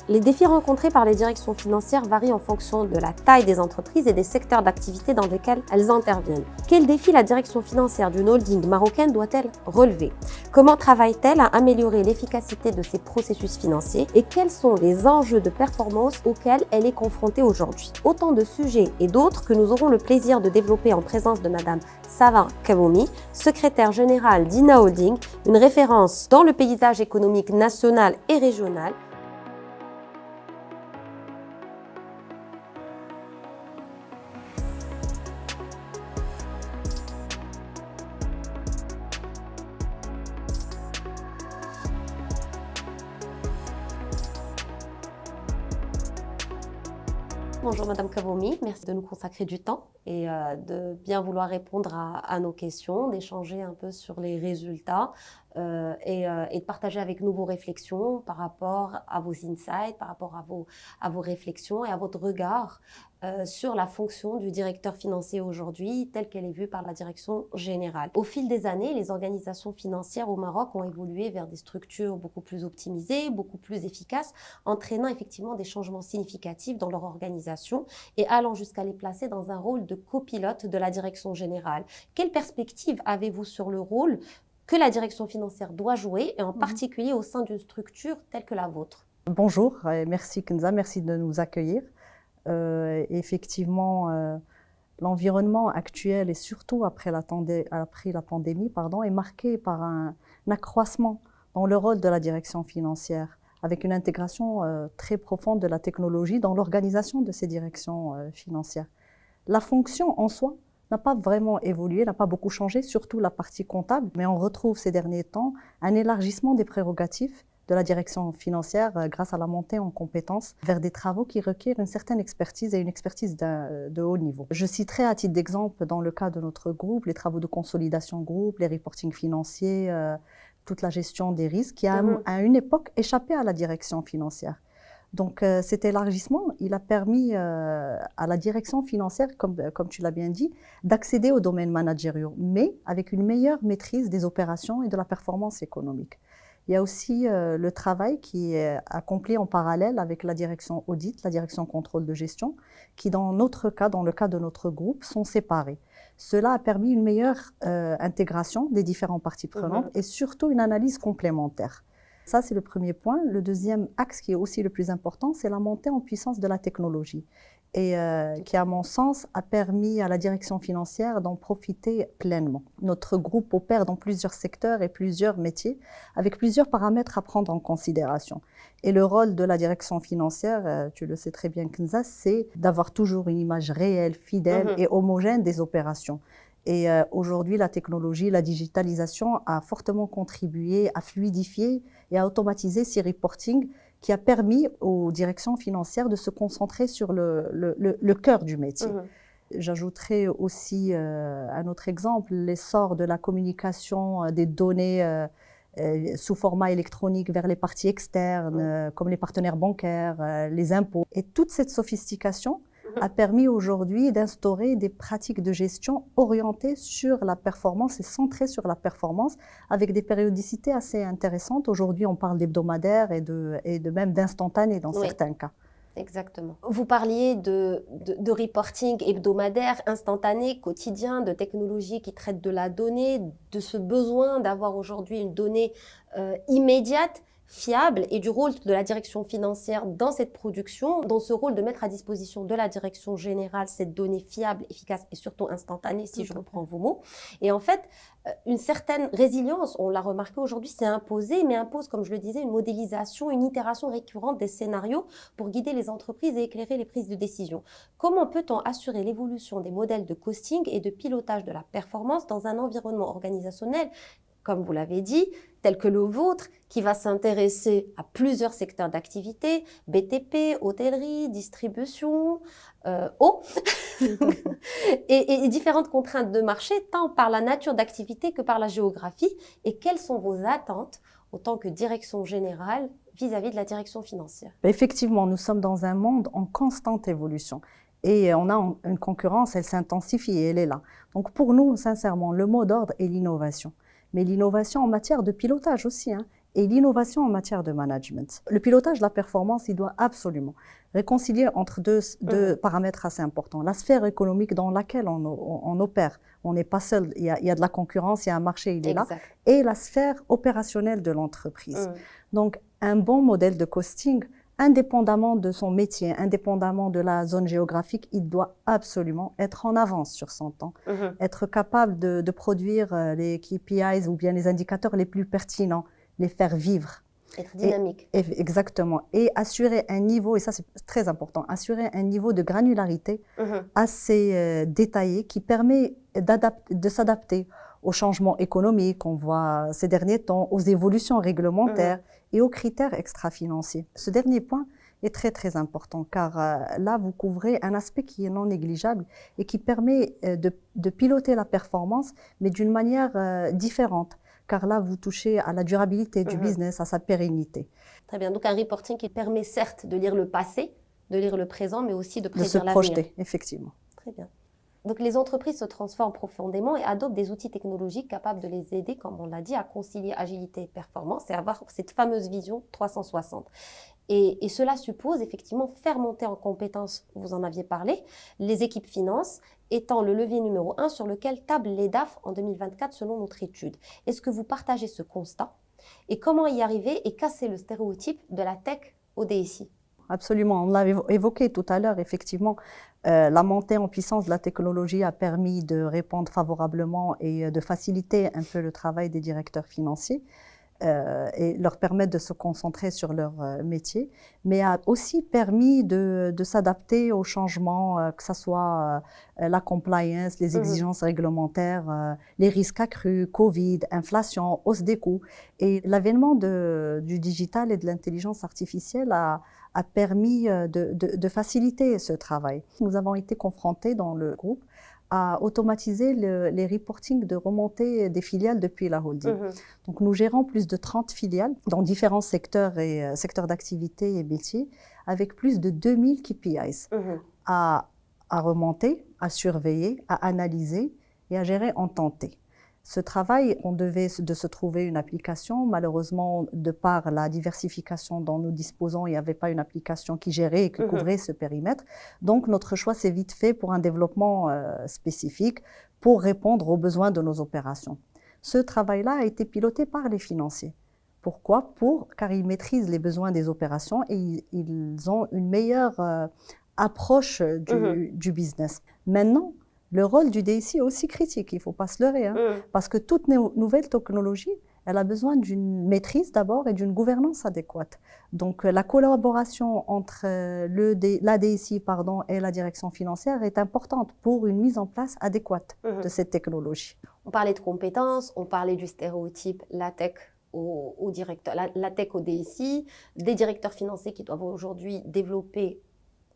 Les défis rencontrés par les directions financières varient en fonction de la taille des entreprises et des secteurs d'activité dans lesquels elles interviennent. Quels défis la direction financière d'une holding marocaine doit-elle relever? Comment travaille-t-elle à améliorer l'efficacité de ses processus financiers? Et quels sont les enjeux de performance auxquels elle est confrontée aujourd'hui? Autant de sujets et d'autres que nous aurons le plaisir de développer en présence de Madame Sava Kaboumi, secrétaire générale d'INA Holding, une référence dans le paysage économique national et régional. Bonjour Madame Kaboumi, merci de nous consacrer du temps et de bien vouloir répondre à nos questions, d'échanger un peu sur les résultats et de partager avec nous vos réflexions par rapport à vos insights, par rapport à vos réflexions et à votre regard sur la fonction du directeur financier aujourd'hui telle qu'elle est vue par la direction générale. Au fil des années, les organisations financières au Maroc ont évolué vers des structures beaucoup plus optimisées, beaucoup plus efficaces, entraînant effectivement des changements significatifs dans leur organisation et allant jusqu'à les placer dans un rôle de copilote de la direction générale. Quelle perspective avez-vous sur le rôle que la direction financière doit jouer, et en particulier au sein d'une structure telle que la vôtre? Bonjour, merci Kenza, merci de nous accueillir. Effectivement, l'environnement actuel et surtout après la pandémie, est marqué par un accroissement dans le rôle de la direction financière, avec une intégration très profonde de la technologie dans l'organisation de ces directions financières. La fonction en soi n'a pas vraiment évolué, n'a pas beaucoup changé, surtout la partie comptable, mais on retrouve ces derniers temps un élargissement des prérogatives de la direction financière grâce à la montée en compétences vers des travaux qui requièrent une certaine expertise et une expertise de haut niveau. Je citerai à titre d'exemple, dans le cas de notre groupe, les travaux de consolidation groupe, les reportings financiers, toute la gestion des risques qui a à une époque échappé à la direction financière. Donc cet élargissement, il a permis à la direction financière, comme tu l'as bien dit, d'accéder aux domaines managériaux, mais avec une meilleure maîtrise des opérations et de la performance économique. Il y a aussi le travail qui est accompli en parallèle avec la direction audit, la direction contrôle de gestion, qui dans notre cas, dans le cas de notre groupe, sont séparés. Cela a permis une meilleure intégration des différentes parties prenantes et surtout une analyse complémentaire. Ça, c'est le premier point. Le deuxième axe qui est aussi le plus important, c'est la montée en puissance de la technologie et qui, à mon sens, a permis à la direction financière d'en profiter pleinement. Notre groupe opère dans plusieurs secteurs et plusieurs métiers, avec plusieurs paramètres à prendre en considération. Et le rôle de la direction financière, tu le sais très bien, Kenza, c'est d'avoir toujours une image réelle, fidèle et homogène des opérations. Et aujourd'hui, la technologie, la digitalisation a fortement contribué à fluidifier et à automatiser ces reportings qui a permis aux directions financières de se concentrer sur le cœur du métier. J'ajouterai aussi un autre exemple, l'essor de la communication des données sous format électronique vers les parties externes, comme les partenaires bancaires, les impôts. Et toute cette sophistication a permis aujourd'hui d'instaurer des pratiques de gestion orientées sur la performance et centrées sur la performance avec des périodicités assez intéressantes. Aujourd'hui, on parle d'hebdomadaire et de même d'instantané dans certains cas. Exactement. Vous parliez de reporting hebdomadaire, instantané, quotidien, de technologies qui traitent de la donnée, de ce besoin d'avoir aujourd'hui une donnée immédiate, fiable, et du rôle de la direction financière dans cette production, dans ce rôle de mettre à disposition de la direction générale cette donnée fiable, efficace et surtout instantanée, si je reprends vos mots. Et en fait, une certaine résilience, on l'a remarqué aujourd'hui, s'est imposée, mais impose, comme je le disais, une modélisation, une itération récurrente des scénarios pour guider les entreprises et éclairer les prises de décision. Comment peut-on assurer l'évolution des modèles de costing et de pilotage de la performance dans un environnement organisationnel, comme vous l'avez dit, tel que le vôtre, qui va s'intéresser à plusieurs secteurs d'activité, BTP, hôtellerie, distribution, eau, et différentes contraintes de marché, tant par la nature d'activité que par la géographie. Et quelles sont vos attentes en tant que direction générale vis-à-vis de la direction financière? Effectivement, nous sommes dans un monde en constante évolution. Et on a une concurrence, elle s'intensifie et elle est là. Donc pour nous, sincèrement, le mot d'ordre est l'innovation. Mais l'innovation en matière de pilotage aussi, et l'innovation en matière de management. Le pilotage de la performance, il doit absolument réconcilier entre deux paramètres assez importants. La sphère économique dans laquelle on opère, on n'est pas seul, il y a de la concurrence, il y a un marché, il est là, et la sphère opérationnelle de l'entreprise. Donc, un bon modèle de costing, indépendamment de son métier, indépendamment de la zone géographique, il doit absolument être en avance sur son temps, être capable de produire les KPIs ou bien les indicateurs les plus pertinents, les faire vivre. Être dynamique. Exactement. Et assurer un niveau, et ça c'est très important, assurer un niveau de granularité assez détaillé qui permet de s'adapter aux changements économiques qu'on voit ces derniers temps, aux évolutions réglementaires et aux critères extra-financiers. Ce dernier point est très très important car là vous couvrez un aspect qui est non négligeable et qui permet de piloter la performance mais d'une manière différente. Car là, vous touchez à la durabilité du business, à sa pérennité. Très bien. Donc, un reporting qui permet certes de lire le passé, de lire le présent, mais aussi de prédire l'avenir. De se projeter, effectivement. Très bien. Donc, les entreprises se transforment profondément et adoptent des outils technologiques capables de les aider, comme on l'a dit, à concilier agilité et performance et avoir cette fameuse vision 360. Et cela suppose effectivement faire monter en compétences, vous en aviez parlé, les équipes finances étant le levier numéro 1 sur lequel tablent les DAF en 2024 selon notre étude. Est-ce que vous partagez ce constat? Et comment y arriver et casser le stéréotype de la tech au DSI? Absolument, on l'avait évoqué tout à l'heure, effectivement, la montée en puissance de la technologie a permis de répondre favorablement et de faciliter un peu le travail des directeurs financiers. Et leur permettre de se concentrer sur leur métier, mais a aussi permis de s'adapter aux changements, que ce soit la compliance, les exigences réglementaires, les risques accrus, Covid, inflation, hausse des coûts. Et l'avènement du digital et de l'intelligence artificielle a permis de faciliter ce travail. Nous avons été confrontés dans le groupe à automatiser les reportings de remontée des filiales depuis la holding. Donc, nous gérons plus de 30 filiales dans différents secteurs et secteurs d'activité et métiers, avec plus de 2000 KPIs à remonter, à surveiller, à analyser et à gérer en temps T. Ce travail, on devait de se trouver une application. Malheureusement, de par la diversification dont nous disposons, il n'y avait pas une application qui gérait et qui couvrait ce périmètre. Donc, notre choix s'est vite fait pour un développement spécifique pour répondre aux besoins de nos opérations. Ce travail-là a été piloté par les financiers. Pourquoi? Car ils maîtrisent les besoins des opérations et ils ont une meilleure approche du business. Maintenant, le rôle du DSI est aussi critique, il ne faut pas se leurrer, parce que toute nouvelle technologie, elle a besoin d'une maîtrise d'abord et d'une gouvernance adéquate. Donc la collaboration entre la DSI et la direction financière est importante pour une mise en place adéquate de cette technologie. On parlait de compétences, on parlait du stéréotype, la tech au directeur, la tech au DSI, des directeurs financiers qui doivent aujourd'hui développer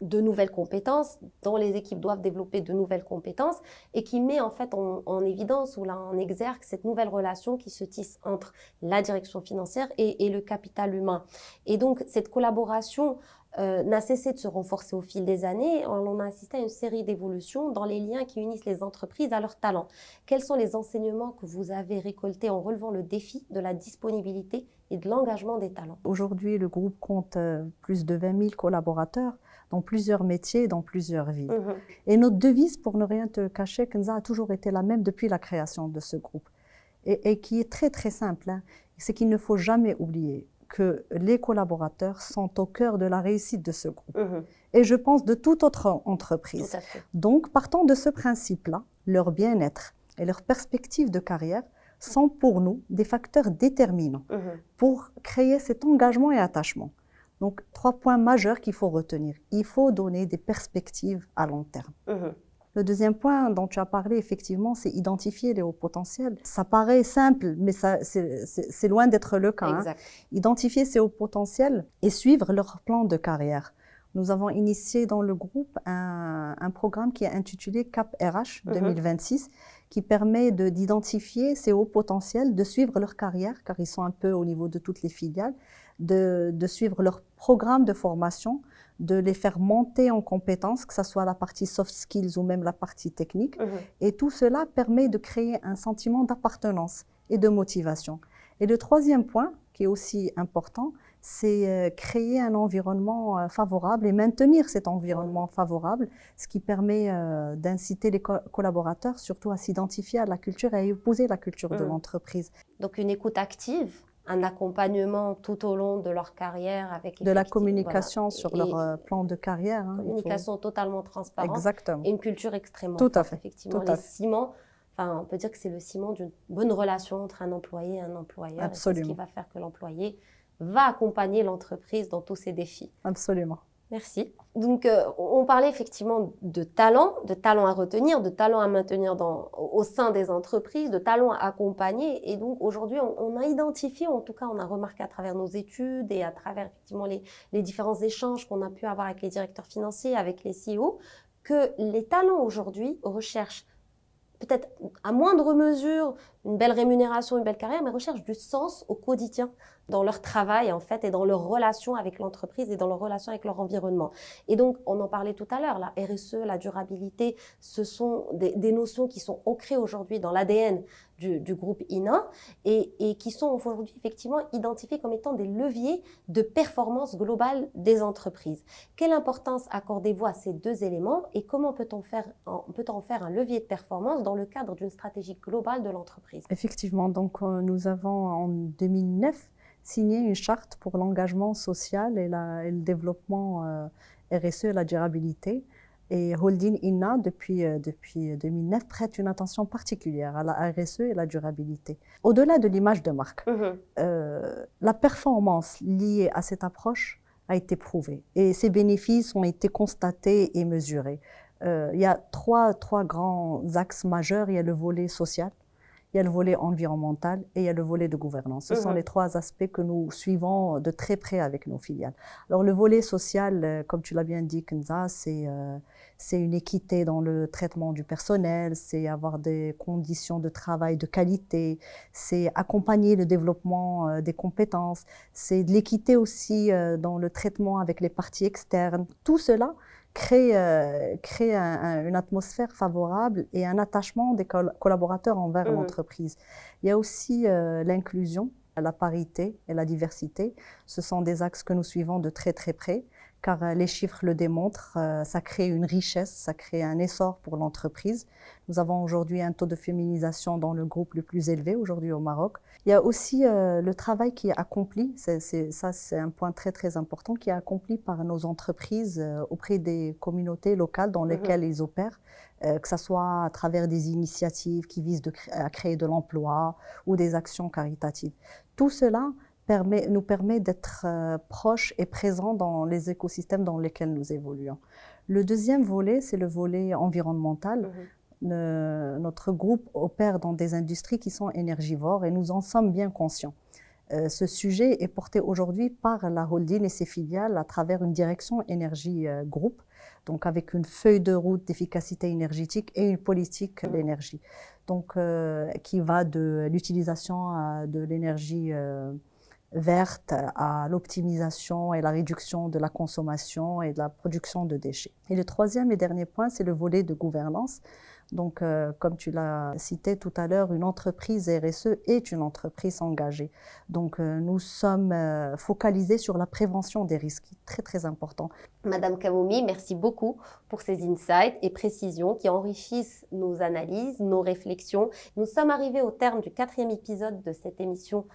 de nouvelles compétences, dont les équipes doivent développer de nouvelles compétences et qui met en fait en évidence ou là en exergue cette nouvelle relation qui se tisse entre la direction financière et le capital humain. Et donc cette collaboration n'a cessé de se renforcer au fil des années. On a assisté à une série d'évolutions dans les liens qui unissent les entreprises à leurs talents. Quels sont les enseignements que vous avez récoltés en relevant le défi de la disponibilité et de l'engagement des talents? Aujourd'hui, le groupe compte plus de 20 000 collaborateurs dans plusieurs métiers, dans plusieurs villes. Et notre devise, pour ne rien te cacher, Kenza, a toujours été la même depuis la création de ce groupe. Et qui est très très simple, c'est qu'il ne faut jamais oublier que les collaborateurs sont au cœur de la réussite de ce groupe. Et je pense de toute autre entreprise. Tout à fait. Donc, partant de ce principe-là, leur bien-être et leur perspective de carrière sont pour nous des facteurs déterminants pour créer cet engagement et attachement. Donc, 3 points majeurs qu'il faut retenir. Il faut donner des perspectives à long terme. Le deuxième point dont tu as parlé, effectivement, c'est identifier les hauts potentiels. Ça paraît simple, mais c'est loin d'être le cas. Exact. Identifier ces hauts potentiels et suivre leur plan de carrière. Nous avons initié dans le groupe un programme qui est intitulé CAP RH 2026, qui permet d'identifier ces hauts potentiels, de suivre leur carrière, car ils sont un peu au niveau de toutes les filiales, de suivre leur programme de formation, de les faire monter en compétences, que ce soit la partie soft skills ou même la partie technique. Et tout cela permet de créer un sentiment d'appartenance et de motivation. Et le troisième point qui est aussi important, c'est créer un environnement favorable et maintenir cet environnement favorable, ce qui permet d'inciter les collaborateurs surtout à s'identifier à la culture et à épouser la culture de l'entreprise. Donc une écoute active, un accompagnement tout au long de leur carrière avec de la communication sur leur plan de carrière. Communication totalement transparente. Exactement. Et une culture extrêmement forte. Tout à fait. Effectivement, les ciments, on peut dire que c'est le ciment d'une bonne relation entre un employé et un employeur. Absolument. C'est ce qui va faire que l'employé va accompagner l'entreprise dans tous ses défis. Absolument. Merci. Donc, on parlait effectivement de talent à retenir, de talent à maintenir au sein des entreprises, de talent à accompagner. Et donc, aujourd'hui, on a identifié, en tout cas, on a remarqué à travers nos études et à travers effectivement les différents échanges qu'on a pu avoir avec les directeurs financiers, avec les CEO, que les talents aujourd'hui recherchent peut-être à moindre mesure une belle rémunération, une belle carrière, mais recherchent du sens au quotidien dans leur travail en fait et dans leur relation avec l'entreprise et dans leur relation avec leur environnement. Et donc, on en parlait tout à l'heure, la RSE, la durabilité, ce sont des notions qui sont ancrées aujourd'hui dans l'ADN du groupe INA et qui sont aujourd'hui effectivement identifiées comme étant des leviers de performance globale des entreprises. Quelle importance accordez-vous à ces deux éléments et comment peut-on en faire un levier de performance dans le cadre d'une stratégie globale de l'entreprise? Effectivement, donc nous avons en 2009 signé une charte pour l'engagement social et le développement RSE et la durabilité. Et Holding INA, depuis 2009, prête une attention particulière à la RSE et la durabilité. Au-delà de l'image de marque, la performance liée à cette approche a été prouvée et ses bénéfices ont été constatés et mesurés. Il y a trois grands axes majeurs. Il y a le volet social, il y a le volet environnemental et il y a le volet de gouvernance. Ce sont les trois aspects que nous suivons de très près avec nos filiales. Alors le volet social, comme tu l'as bien dit, Kenza, c'est une équité dans le traitement du personnel, c'est avoir des conditions de travail de qualité, c'est accompagner le développement des compétences, c'est de l'équité aussi dans le traitement avec les parties externes. Tout cela crée une atmosphère favorable et un attachement des collaborateurs envers l'entreprise. Il y a aussi l'inclusion, la parité et la diversité. Ce sont des axes que nous suivons de très très près, car les chiffres le démontrent, ça crée une richesse, ça crée un essor pour l'entreprise. Nous avons aujourd'hui un taux de féminisation dans le groupe le plus élevé aujourd'hui au Maroc. Il y a aussi le travail qui est accompli, c'est un point très très important, qui est accompli par nos entreprises auprès des communautés locales dans lesquelles ils opèrent, que ce soit à travers des initiatives qui visent à créer de l'emploi ou des actions caritatives. Tout cela nous permet d'être proches et présents dans les écosystèmes dans lesquels nous évoluons. Le deuxième volet, c'est le volet environnemental. Notre groupe opère dans des industries qui sont énergivores et nous en sommes bien conscients. Ce sujet est porté aujourd'hui par la holding et ses filiales à travers une direction énergie groupe, donc avec une feuille de route d'efficacité énergétique et une politique d'énergie, donc qui va de l'utilisation de l'énergie verte à l'optimisation et la réduction de la consommation et de la production de déchets. Et le troisième et dernier point, c'est le volet de gouvernance. Donc, comme tu l'as cité tout à l'heure, une entreprise RSE est une entreprise engagée. Donc, nous sommes focalisés sur la prévention des risques, très très important. Madame Kamoumi, merci beaucoup pour ces insights et précisions qui enrichissent nos analyses, nos réflexions. Nous sommes arrivés au terme du 4e épisode de cette émission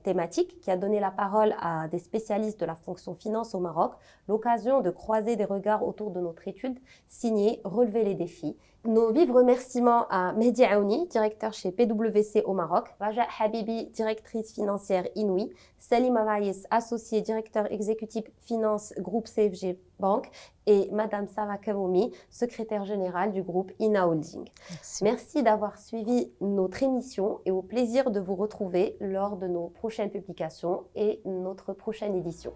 thématique qui a donné la parole à des spécialistes de la fonction finance au Maroc, l'occasion de croiser des regards autour de notre étude signée Relever les défis. Nos vifs remerciements à Mehdi Aouni, directeur chez PwC au Maroc, Raja Habibi, directrice financière Inouï, Salim Avaïs, associé directeur exécutif finance groupe CFG Bank et Madame Sava Kamoumi, secrétaire générale du groupe INA Holding. Merci d'avoir suivi notre émission et au plaisir de vous retrouver lors de nos prochaines publications et notre prochaine édition.